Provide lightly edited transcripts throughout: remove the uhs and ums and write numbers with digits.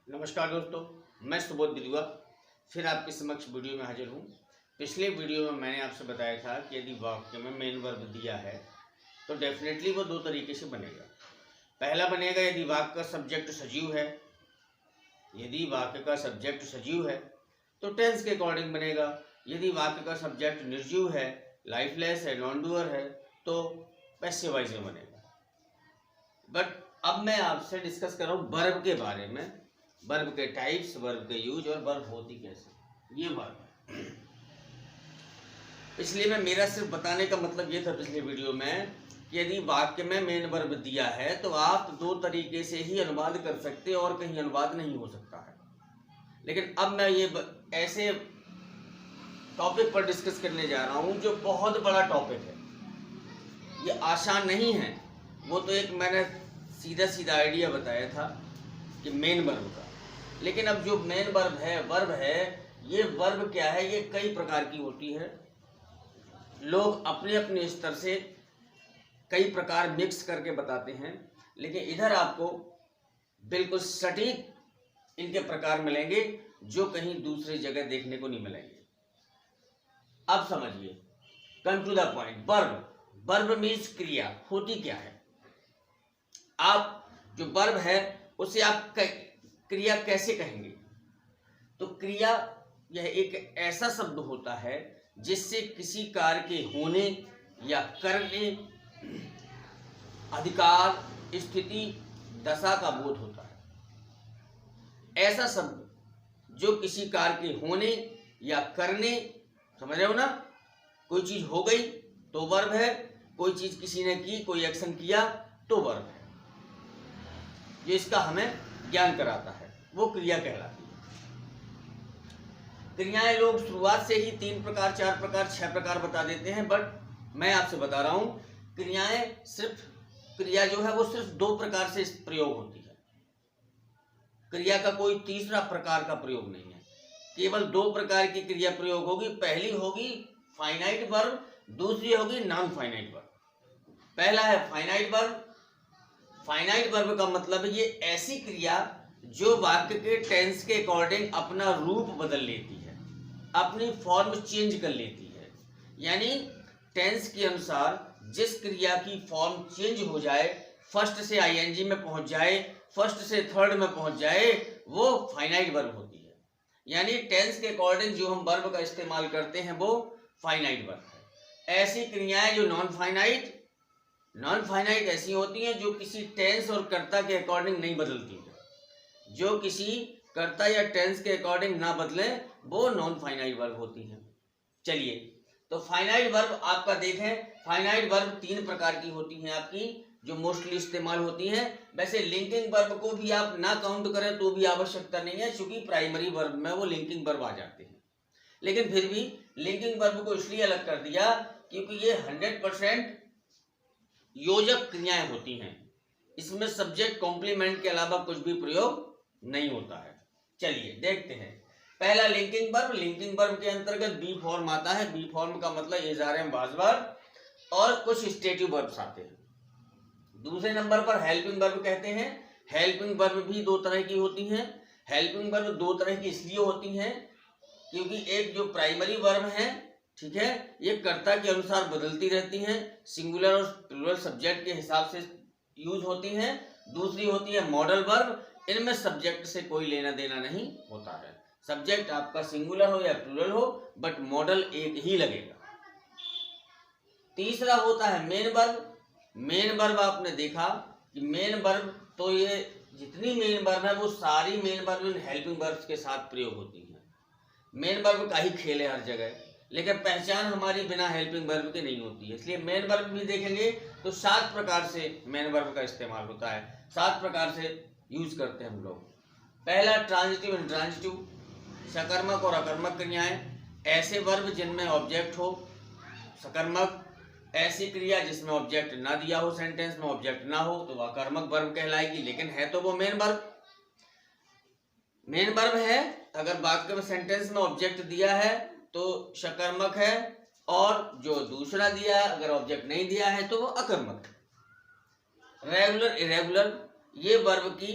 नमस्कार दोस्तों, मैं सुबोध बिलुआ फिर आपके समक्ष वीडियो में हाजिर हूँ। पिछले वीडियो में मैंने आपसे बताया था कि यदि वाक्य में मेन वर्ब दिया है तो डेफिनेटली वो दो तरीके से बनेगा। पहला बनेगा यदि वाक्य का सब्जेक्ट सजीव है। यदि वाक्य का सब्जेक्ट सजीव है तो टेंस के अकॉर्डिंग बनेगा। यदि वाक्य का सब्जेक्ट निर्जीव है, लाइफलेस है, नॉन डूअर है तो पैसिव वॉइस में बनेगा। बट अब मैं आपसे डिस्कस कर रहा हूँ वर्ब के बारे में, वर्ब के टाइप्स, वर्ब के यूज और वर्ब होती कैसे। ये वर्ब है। इसलिए मैं मेरा सिर्फ बताने का मतलब ये था पिछले वीडियो में कि यदि वाक्य में मेन वर्ब दिया है तो आप दो तरीके से ही अनुवाद कर सकते हैं और कहीं अनुवाद नहीं हो सकता है। लेकिन अब मैं ये ऐसे टॉपिक पर डिस्कस करने जा रहा हूँ जो बहुत बड़ा टॉपिक है, ये आसान नहीं है। वो तो एक मैंने सीधा सीधा आइडिया बताया था कि मेन वर्ब का, लेकिन अब जो मेन वर्ब है, ये वर्ब क्या है, ये कई प्रकार की होती है। लोग अपने अपने स्तर से कई प्रकार मिक्स करके बताते हैं, लेकिन इधर आपको बिल्कुल सटीक इनके प्रकार मिलेंगे जो कहीं दूसरी जगह देखने को नहीं मिलेंगे। अब समझिए, come to the point. Verb means क्रिया। होती क्या है? आप जो वर्ब है उसे आप क्रिया कैसे कहेंगे? तो क्रिया यह एक ऐसा शब्द होता है जिससे किसी कार्य के होने या करने, अधिकार, स्थिति, दशा का बोध होता है। ऐसा शब्द जो किसी कार्य के होने या करने, समझ रहे हो ना, कोई चीज हो गई तो वर्ब है, कोई चीज किसी ने की, कोई एक्शन किया तो वर्ब है। जो इसका हमें ज्ञान कराता है वो क्रिया कहलाती है। क्रियाएं लोग शुरुआत से ही 3 प्रकार, 4 प्रकार, 6 प्रकार बता देते हैं, बट मैं आपसे बता रहा हूं क्रिया जो है वो सिर्फ 2 प्रकार से प्रयोग होती है। क्रिया का कोई तीसरा प्रकार का प्रयोग नहीं है, केवल 2 प्रकार की क्रिया प्रयोग होगी। पहली होगी फाइनाइट वर्ब, दूसरी होगी नॉन फाइनाइट वर्ब। पहला है फाइनाइट वर्ब। फाइनाइट वर्ब का मतलब ये ऐसी क्रिया जो वाक्य के टेंस के अकॉर्डिंग अपना रूप बदल लेती है, अपनी फॉर्म चेंज कर लेती है। यानी टेंस के अनुसार जिस क्रिया की फॉर्म चेंज हो जाए, फर्स्ट से आईएनजी में पहुंच जाए, फर्स्ट से थर्ड में पहुंच जाए, वो फाइनाइट वर्ब होती है। यानी टेंस के अकॉर्डिंग जो हम वर्ब का इस्तेमाल करते हैं वो फाइनाइट वर्ब है। ऐसी क्रियाएं जो नॉन फाइनाइट ऐसी होती हैं जो किसी टेंस और कर्ता के अकॉर्डिंग नहीं बदलती है। जो किसी कर्ता या टेंस के अकॉर्डिंग ना बदले वो नॉन फाइनाइट वर्ब होती है। चलिए, तो फाइनाइट वर्ब आपका देखें, फाइनाइट वर्ब 3 प्रकार की होती हैं आपकी, जो मोस्टली इस्तेमाल होती हैं। वैसे लिंकिंग वर्ब को भी आप ना काउंट करें तो भी आवश्यकता नहीं है, क्योंकि प्राइमरी वर्ब में वो लिंकिंग वर्ब आ जाते हैं। लेकिन फिर भी लिंकिंग वर्ब को इसलिए अलग कर दिया क्योंकि ये 100% योजक क्रियाएं होती हैं। इसमें सब्जेक्ट कॉम्प्लीमेंट के अलावा कुछ भी प्रयोग नहीं होता है। चलिए देखते हैं। पहला लिंकिंग वर्ब। लिंकिंग वर्ब के अंतर्गत बी फॉर्म आता है। बी फॉर्म का मतलब इज़ार बाजवर और कुछ स्टेटिव वर्ब्स आते हैं। दूसरे नंबर पर हेल्पिंग वर्ब कहते हैं। हेल्पिंग वर्ब भी 2 तरह की होती हैं। हेल्पिंग वर्ब 2 तरह की इसलिए होती हैं क्योंकि एक जो प्राइमरी वर्ब है, ठीक है, ये कर्ता के अनुसार बदलती रहती हैं, सिंगुलर और प्लूरल सब्जेक्ट के हिसाब से यूज होती हैं। दूसरी होती है मॉडल वर्ब। इनमें सब्जेक्ट से कोई लेना देना नहीं होता है। सब्जेक्ट आपका सिंगुलर हो या प्लूरल हो, बट मॉडल एक ही लगेगा। तीसरा होता है मेन वर्ब। मेन वर्ब आपने देखा कि मेन वर्ब तो ये जितनी मेन वर्ब है वो सारी main verb in helping verbs के साथ प्रयोग होती है। मेन वर्ब का ही खेल है हर जगह, लेकिन पहचान हमारी बिना हेल्पिंग वर्ब के नहीं होती है। इसलिए मेन वर्ब भी देखेंगे तो 7 प्रकार से मेन वर्ब का इस्तेमाल होता है, 7 प्रकार से यूज करते हैं हम लोग। पहला ट्रांजिटिव, इंट्रांजिटिव, सकर्मक और अकर्मक क्रियाएं। ऐसे वर्ब जिनमें ऑब्जेक्ट हो। सकर्मक ऐसी क्रिया जिसमें ऑब्जेक्ट ना दिया हो, सेंटेंस में ऑब्जेक्ट ना हो तो वह कर्मक वर्ब कहलाएगी, लेकिन है तो वो मेन वर्ब है। अगर वाक्य में सेंटेंस में ऑब्जेक्ट दिया है तो सकर्मक है, और जो दूसरा दिया है अगर ऑब्जेक्ट नहीं दिया है तो वो अकर्मक है। रेगुलर, इरेगुलर, ये वर्ब की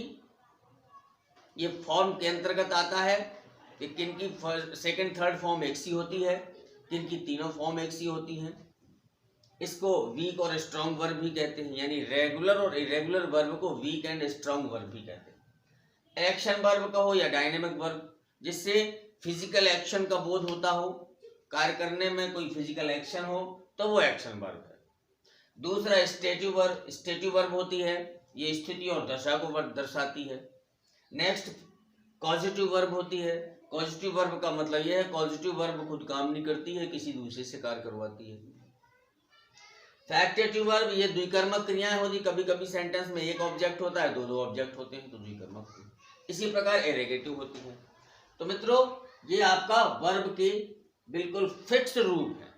ये फॉर्म के अंतर्गत आता है कि किन की सेकंड थर्ड फॉर्म एक सी होती है, किन की तीनों फॉर्म एक सी होती हैं। इसको वीक और स्ट्रांग वर्ब भी कहते हैं, यानी रेगुलर और इरेगुलर वर्ब को वीक एंड स्ट्रांग वर्ब भी कहते हैं। एक्शन वर्ब कहो या डायनेमिक वर्ब, जिससे फिजिकल एक्शन का बोध होता हो, कार्य करने में कोई फिजिकल एक्शन हो तो वो एक्शन वर्ब है। दूसरा स्टेटिव वर्ब, स्टेटिव वर्ब होती है, ये स्थिति और दशा को दर्शाती है। नेक्स्ट कॉजेटिव वर्ब होती है। कॉजेटिव वर्ब का मतलब यह है कॉजेटिव वर्ब खुद काम नहीं करती है, किसी दूसरे से कार्य करवाती है। फैक्टेटिव वर्ब, ये द्विकर्मक क्रियाएं होती, कभी कभी सेंटेंस में एक ऑब्जेक्ट होता है, दो ऑब्जेक्ट होते हैं तो द्विकर्मक। इसी प्रकार इरेगेटिव होती है। तो मित्रों ये आपका वर्ब के बिल्कुल फिक्स रूप है।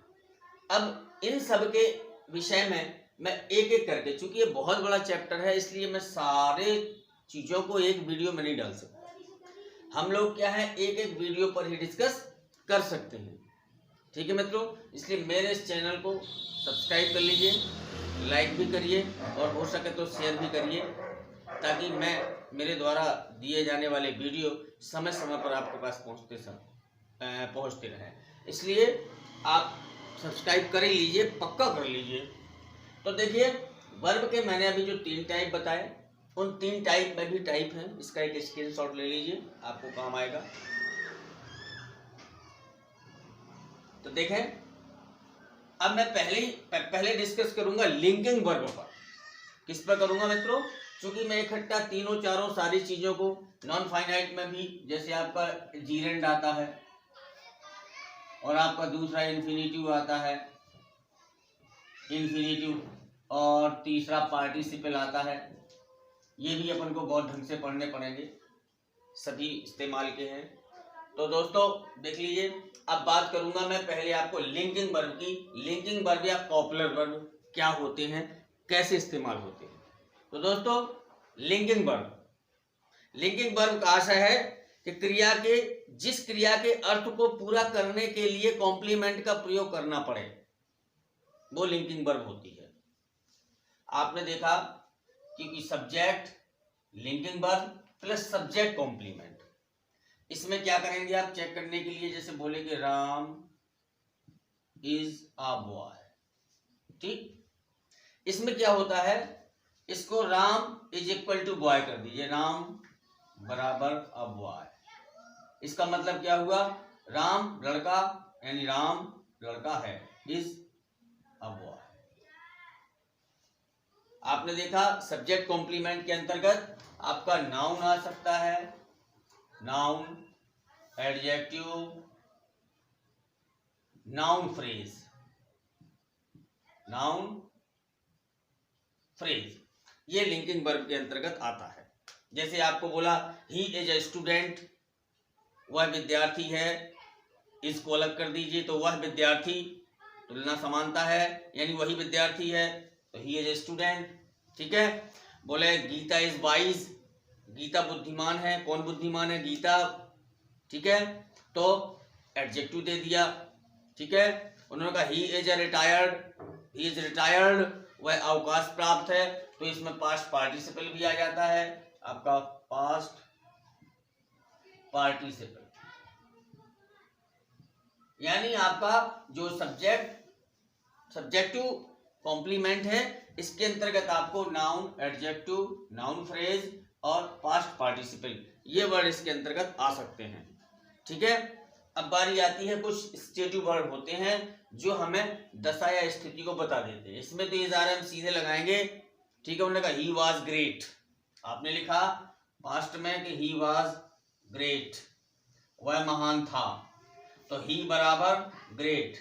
अब इन सब के विषय में मैं एक एक करके, चूंकि ये बहुत बड़ा चैप्टर है इसलिए मैं सारे चीजों को एक वीडियो में नहीं डाल सकता। हम लोग क्या है एक एक वीडियो पर ही डिस्कस कर सकते हैं, ठीक है मित्रों। इसलिए मेरे इस चैनल को सब्सक्राइब कर लीजिए, लाइक भी करिए और हो सके तो शेयर भी करिए, ताकि मेरे द्वारा दिए जाने वाले वीडियो समय समय पर आपके पास पहुंचते रहें। इसलिए आप सब्सक्राइब कर ही लीजिए, पक्का कर लीजिए। तो देखिए वर्ब के मैंने अभी जो 3 टाइप बताए, उन 3 टाइप में भी टाइप है, इसका एक स्क्रीनशॉट ले लीजिए, आपको काम आएगा। तो देखें अब मैं पहले डिस्कस करूंगा लिंकिंग वर्ब पर। किस पर करूंगा मित्रों? क्योंकि मैं इकट्ठा तीनों चारों सारी चीजों को नॉन फाइनाइट में भी, जैसे आपका जीरेंड आता है और आपका दूसरा इन्फिनिटिव आता है, इन्फिनिटिव, और तीसरा पार्टिसिपल आता है। ये भी अपन को बहुत ढंग से पढ़ने पड़ेंगे, सभी इस्तेमाल के हैं। तो दोस्तों देख लीजिए, अब बात करूंगा मैं पहले आपको लिंकिंग वर्ब की। लिंकिंग वर्ब या कॉपुलर वर्ब क्या होते हैं, कैसे इस्तेमाल होते हैं। तो दोस्तों लिंकिंग वर्ब का आशय है कि जिस क्रिया के अर्थ को पूरा करने के लिए कॉम्प्लीमेंट का प्रयोग करना पड़े, वो लिंकिंग वर्ब होती है। आपने देखा कि subject linking verb plus subject complement, इसमें क्या करेंगे आप चेक करने के लिए, जैसे बोले कि राम इज अ बॉय, ठीक। इसमें क्या होता है, इसको Ram is equal to boy कर दीजिए, राम बराबर अ बॉय। इसका मतलब क्या हुआ, राम लड़का, यानी राम लड़का है, इज अ बॉय। आपने देखा सब्जेक्ट कॉम्प्लीमेंट के अंतर्गत आपका नाउन आ सकता है, नाउन, एडजेक्टिव, नाउन फ्रेज, ये लिंकिंग वर्ब के अंतर्गत आता है। जैसे आपको बोला ही इज ए स्टूडेंट, वह विद्यार्थी है, इसको अलग कर दीजिए तो वह विद्यार्थी, तुलना समानता है, यानी वही विद्यार्थी है, तो ही इज ए स्टूडेंट, ठीक है। बोले गीता इज वाइज, गीता बुद्धिमान है, कौन बुद्धिमान है, गीता, ठीक है, तो एडजेक्टिव दे दिया, ठीक है। उन्होंने कहा ही इज रिटायर्ड, वह अवकाश प्राप्त है, तो इसमें पास्ट पार्टिसिपल भी आ जाता है, आपका पास्ट पार्टिसिपल, यानी आपका जो सब्जेक्टिव कॉम्प्लीमेंट है, इसके अंतर्गत आपको नाउन, एडजेक्टिव, नाउन फ्रेज और पास्ट पार्टिसिपल, ये वर्ड इसके अंतर्गत आ सकते हैं, ठीक है। अब बारी आती है, कुछ स्टेटिव वर्ड होते हैं जो हमें दशा या स्थिति को बता देते हैं। इसमें तो इज़ार हम सीधे लगाएंगे, ठीक है। उन्होंने कहा ही वाज ग्रेट, आपने लिखा पास्ट में कि ही वाज ग्रेट, वह महान था, तो ही बराबर ग्रेट,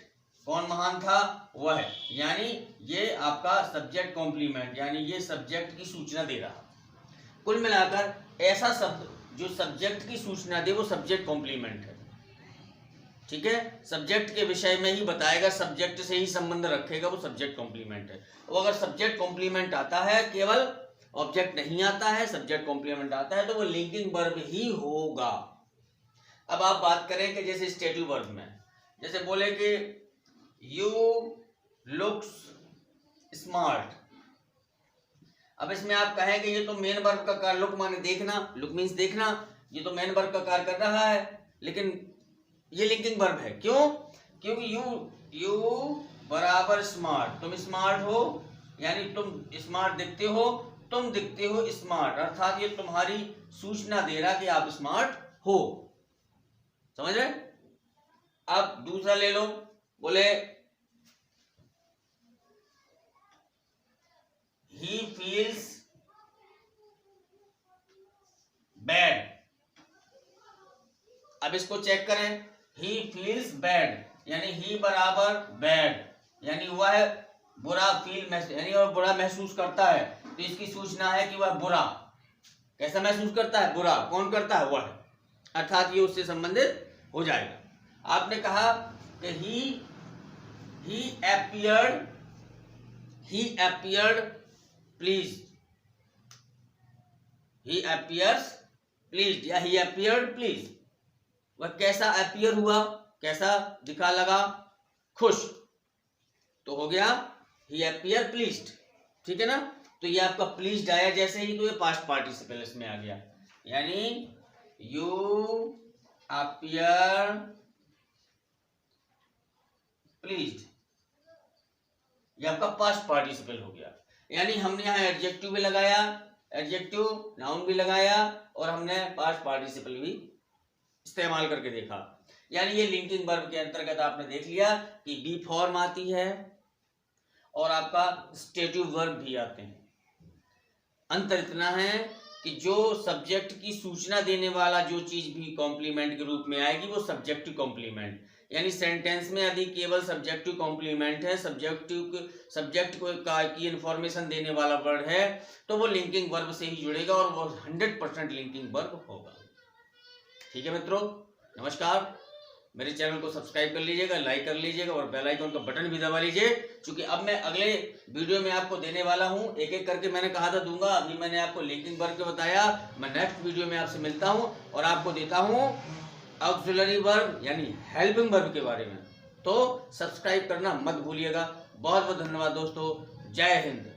कौन महान था, वह, यानी ये आपका सब्जेक्ट कॉम्प्लीमेंट, यानी ये सब्जेक्ट की सूचना दे रहा। कुल मिलाकर ऐसा शब्द जो सब्जेक्ट की सूचना दे वो सब्जेक्ट कॉम्प्लीमेंट है, ठीक है। सब्जेक्ट के विषय में ही बताएगा, सब्जेक्ट से ही संबंध रखेगा, वो सब्जेक्ट कॉम्प्लीमेंट है। वो अगर सब्जेक्ट कॉम्प्लीमेंट आता है, केवल ऑब्जेक्ट नहीं आता है, सब्जेक्ट कॉम्प्लीमेंट आता है, तो वो लिंकिंग वर्ब ही होगा। अब आप बात करें कि जैसे स्टेटिव वर्ब में, जैसे बोले कि यू लुक्स स्मार्ट, अब इसमें आप कहेंगे ये तो मेन वर्ब का लुक माने देखना, लुक मीन्स देखना, ये तो मेन वर्ब का कार्य कर रहा है, लेकिन ये लिंकिंग वर्ब है। क्यों? क्योंकि यू बराबर स्मार्ट, तुम स्मार्ट हो, यानी तुम स्मार्ट दिखते हो, तुम दिखते हो स्मार्ट, अर्थात ये तुम्हारी सूचना दे रहा कि आप स्मार्ट हो। समझ रहे? अब दूसरा ले लो, बोले he feels bad। अब इसको चेक करें, he feels bad यानी he बराबर bad, यानी वह बुरा फील यानी वह बुरा महसूस करता है, तो इसकी सूचना है कि वह बुरा कैसा महसूस करता है, बुरा। कौन करता है? वह, अर्थात ये उससे संबंधित हो जाएगा। आपने कहा कि he appeared pleased, he appears pleased या he appeared pleased, वह कैसा appear हुआ, कैसा दिखा लगा, खुश, तो हो गया he appeared pleased। ठीक है ना? तो ये आपका pleased आया जैसे ही, तो ये past participle इसमें आ गया, यानी you appear pleased, ये आपका past participle हो गया। यानी हमने यहाँ एडजेक्टिव भी लगाया, एडजेक्टिव नाउन भी लगाया, और हमने पास्ट पार्टिसिपल भी इस्तेमाल करके देखा। यानी ये लिंकिंग वर्ब के अंतर्गत आपने देख लिया कि बी फॉर्म आती है और आपका स्टेटिव वर्ब भी आते हैं। अंतर इतना है कि जो सब्जेक्ट की सूचना देने वाला जो चीज भी कॉम्प्लीमेंट के रूप में आएगी वो सब्जेक्टिव कॉम्प्लीमेंट, यानी सेंटेंस में यदि केवल सब्जेक्टिव कॉम्प्लीमेंट है, सब्जेक्ट को की इंफॉर्मेशन देने वाला वर्ड है, तो वो लिंकिंग वर्ब से ही जुड़ेगा और वो 100% लिंकिंग वर्ब होगा। ठीक है मित्रों, नमस्कार। मेरे चैनल को सब्सक्राइब कर लीजिएगा, लाइक कर लीजिएगा और बेल आइकन का बटन भी दबा लीजिए, क्योंकि अब मैं अगले वीडियो में आपको देने वाला हूं, एक एक करके मैंने कहा था दूंगा, अभी मैंने आपको लिंकिंग वर्ब के बताया। मैं नेक्स्ट वीडियो में आपसे मिलता हूं और आपको देता हूं ऑक्सिलरी वर्ब यानी हेल्पिंग वर्ब के बारे में। तो सब्सक्राइब करना मत भूलिएगा। बहुत बहुत धन्यवाद दोस्तों। जय हिंद।